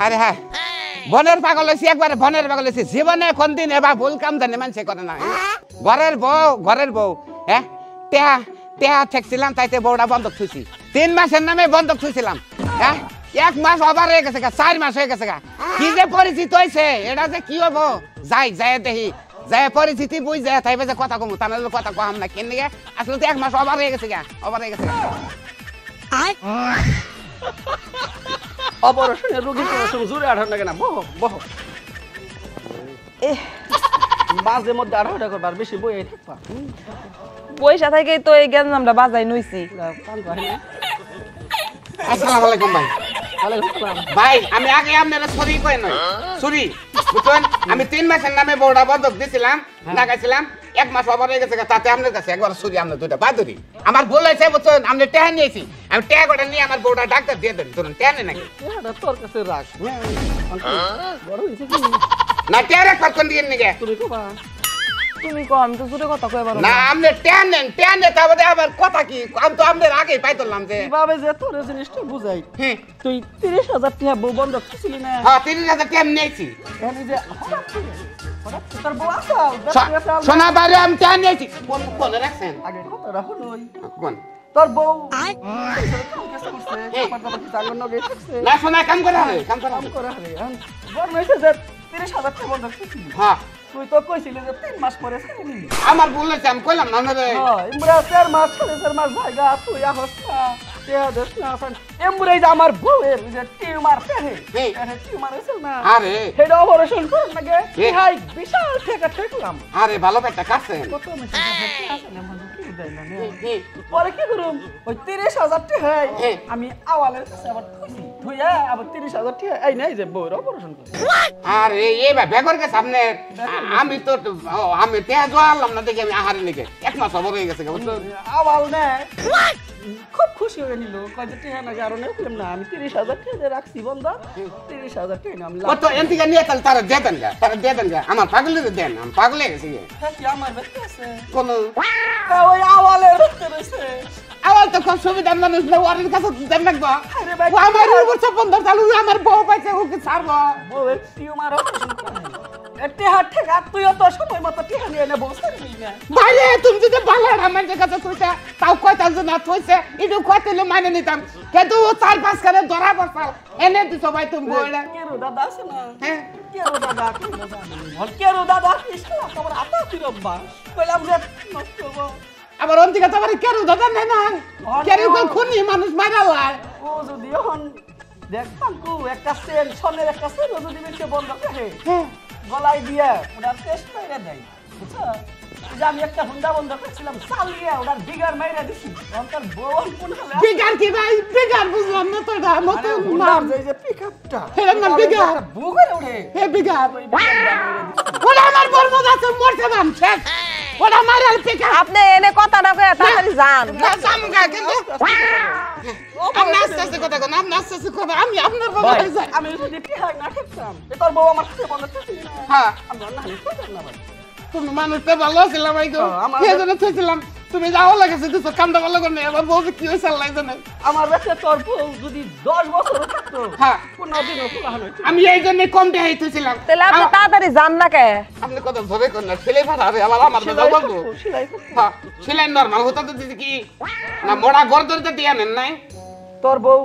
আরে হ্যাঁ বনের পাগল হয়েছি একবারে বনের পাগল হয়েছি জীবনে কোনদিন এবার ভুল কাম জানে মানুষে করে না ঘরের বউ হ্যাঁ টেহা টেহা ঠেকছিলাম তাইতে বউটা বন্ধক থুইছি 3 মাসের নামে বন্ধক থুইছিলাম হ্যাঁ 1 মাস ওভার হয়ে গেছে 4 মাস হয়ে গেছে কি যে পরিচিত হয়েছে এটা যে কি হবো যাই দেখি যাই পরিচিতি বুঝ যায় তাইবে যে কথা কমু তাহলে কথা কম না কেন গিয়ে আসলে তো 1 মাস ওভার হয়ে গেছে অপারেশনের রোগী কোনো সময় জোরে আঠার লাগে না বহ মাঝে মধ্যে আঠাটা করবার বেশি বই থাকবা পয়সা থেকে তো এই গ্যাঞ্জামটা বাজাই নইছি আসসালামু আলাইকুম ভাই ভাই আমি আগে আপনারা সরি কই নই সরি বুঝছেন আমি 3 মাসের নামে বউটা বন্ধক দিছিলাম লাগাইছিলাম 1 মাস ওভার হয়ে গেছে তাতে আপনার কাছে একবার সরি আমরা দুইটা বাদুরি আমার ভুল হয়েছে বুঝছেন আমি টেহা নিয়েছি আমি টেহা করে নিয়ে আমার বউটা ডাক্তার দিয়ে দেন ধরুন টেহা নেই নাকি তোর কাছে রাখ বড় হয়েছে কি না টেহা রাখ কোন দিন নিগে তুমি কো আমি তো জোরে কথা কই পারো না আপনি টেহা নেন তারপরে আবার কথা কি আমি তো আপনাদের আগেই পাইতলাম যে কিভাবে যে তোর জিনিসটা বুঝাই তুই 30,000 টাকা বউ বন্ধক ছিলি না হ্যাঁ 30,000 টাকা নিয়েছি এনে যে তোর বউ আছে সোনা বাড়ি আমি টেহা নিয়েছি কোন রাখছেন আগে কথাটা হলোই কোন তোর বউ না সোনা কাম করে বড় হয়েছে যে 30,000 টাকা বন্ধক ছিলি হ্যাঁ তুই তো কইছিলি যে 3 মাস পরে ছেড়ে দিবি আমার ভুল হয়েছে আমি কইলাম না রে ইমরা 4 মাস 4 মাস জায়গা তুই আহস না তে দেখ না এমরাই যে আমার বউয়ের যে টিউমার পেহে এটা টিউমার হইছে না আরে হেড অপারেশন করুন লাগে হাই বিশাল টাকা ঠেকলাম আরে ভালো পেটা কাটছেন কত মেশিন আছে না মানে কি দেয় না পরে কি করুম ওই 30,000 টাকা আমি আওয়ালের কাছে আবার কইছি তুইয়া আবার 30,000 টাকা এই নাই যে বউয়ের অপারেশন করে আরে এই বেগর কে সামনে আমি তো আমি টেহা জোয়ালাম না দেখি আমি আহারে লিখে 1 মাস ওভার হয়ে গেছে আওয়াল না খুব খুশি হয়ে নিল কয় যে টাকা না আরো নেই করলাম না আমি 30,000 টাকা রাখছি বন্ধ 30,000 টাকা আমি কত এন্টিকা নিয়ে তাহলে তারা দেন গা আমার পাগলের দেন আমি পাগলে গেছি কি আমার ব্যক্তি আছে কোন ওই আওয়ালের ব্যক্তি রইছে আওয়াল তো খুব সুবিধার মানুষ না ওর কাছে দেন লাগবো আমার উপর সব বন্ধ চালু আমার বউ পাইছে ওকে ছাড়বো বউয়ের টিউমার অপারেশন করে এতে হাত থেকে তুইও তো সময় মতো টিহা নিয়ে নে বসে নিবি না ভাইরে তুমি যদি বালার আমার কাছে তুইছে তাও কয়টা জন থইছে একটু কয়তেলে মানে নিতাম কিন্তু 4-5 করে ধরা বসাল এনে দিছো ভাই তুমি বইলা কেরো দাদা আছে না হ্যাঁ কেরো দাদা ইসলা তোমার আতা ফিরবা কইলাম যে নষ্ট হবো আবার অন্তিকা তো আবার কেরো দাদা নাই না কেরো কোন খুনি মানুষ মারালায় ও যদি এখন দেখ পাঙ্কু একটা সেল ছনের একটা সেল যদি বেঁচে বন্ধ করে গলায় দিয়ে ওটা টেস্ট মাইরা দেয় বুঝছো যে আমি একটা হুন্ডা বন্ধ করেছিলাম চালিয়ে ওটার বিগার মাইরা দিছি অন্তর বউ কোন হলো বিগার কি ভাই বিগার বুঝলাম না তো এটা নতুন নাম যে পিকআপটা এর নাম বিগার বউ করে ওঠে হে বিগার ওটা আমার বর্মদ আছে মরছে নাম শেষ ওটা মারাল পিকআপ আপনি এনে কথা না কই তাড়াতাড়ি যান না জামগা কিন্তু আমি আস্তে কথা কোন আমি আস্তে কথা আমি আপনার বাবা হই যাই আমি যদি টিহা না ঠিকতাম তোর বউ আমার সাথে বন্ধ করছিস না হ্যাঁ আমি না নিতে না ভাই তুমি মানুষটা ভালো ছিল ভাই গো সেজন্য থইছিলাম তুমি যাও লাগাছে তো কামটা ভালো করে এবার বউ কি হইছে আল্লাহ জানে আমার কাছে তোর বউ যদি 10 বছর থাকতো হ্যাঁ 15 দিনও খোলা হইতো আমি এই জন্য কম দেই হইছিলাম তাহলে আপনি তাড়াতাড়ি যান না কে আপনি কথা ধরে কোন না ছেলে ফাটাবে আমার দাও বন্ধু হ্যাঁ ছেলে নরমাল হতো তো দিদি কি না মোড়া গড় ধরতে দিয়া নেন নাই তোর বউ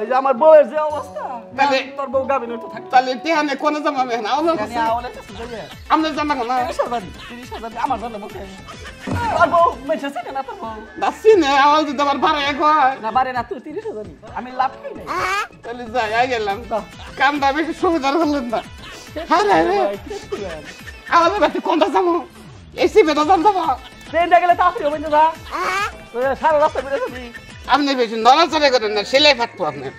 এই যে আমার বউয়ের যে অবস্থা তাহলে তোর বউ গাবিন হইতো থাকতো তাহলে টিহানে কোন জামাবে না আমার কাছে আওয়ালের কাছে যাই আমরা জামা না 30,000 আমার জন্য বকে তোর বউ মেছেছে না তোর বউ দাসি নে আওয়াল দিতে আমার ভাড়া কয় না বারে না তুই 30,000 আমি লাভ খাই নাই তাহলে যাই আই গেলাম কামটা বেশি সুবিধার হলেন না হ্যাঁ রে আওয়াল বাতি কোনটা জামো এসি বেদা জাম বাবা ট্রেনটা গেলে তাড়াতাড়ি হবে না সারা রাস্তা বেড়ে যাবি আপনি বেশি নড়াচড়া করেন না সেলাই ফাটবো আপনার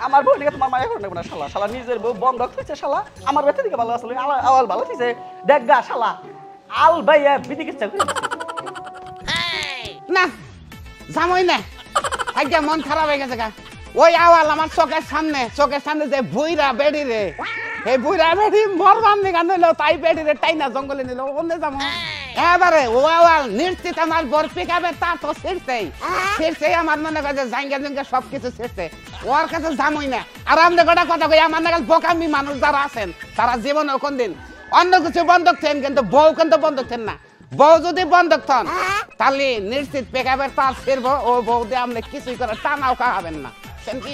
আমার বউ দিকে তোমার মায়া করে নেব না শালা শালা নিজের বউ বন্ধ হচ্ছে শালা আমার বেতে দিকে ভালো আসলে আওয়াল ভালো হইছে দেখ গা শালা আল ভাইয়া বিদি কিচ্ছা করে না জামই না আজ্ঞা মন খারাপ হয়ে গেছে গা ওই আওয়াল আমার চোখের সামনে যে বুইরা বেড়ি রে এই বুইরা বেড়ি মরবান নিগান হইলো তাই বেড়ি রে টাইনা জঙ্গলে নিল ওনে যাবো এবারে ও আওয়াল নিশ্চিত আমার বর পিকাবে তা তো ছিড়ছেই আমার মনে করে জাঙ্গা সবকিছু ছিড়ছে ওর কাছে জামই না আর আপনি গোটা কথা কই আমার নাগাল বোকামি মানুষ যারা আছেন তারা জীবনে কোন দিন অন্য কিছু বন্ধক থেন কিন্তু বউ কিন্তু বন্ধক থেন না বউ যদি বন্ধক থন তাহলে নিশ্চিত পেকাবের তার ফিরবো ও বউ দিয়ে আপনি কিছুই করে টানাও খাওয়াবেন না কি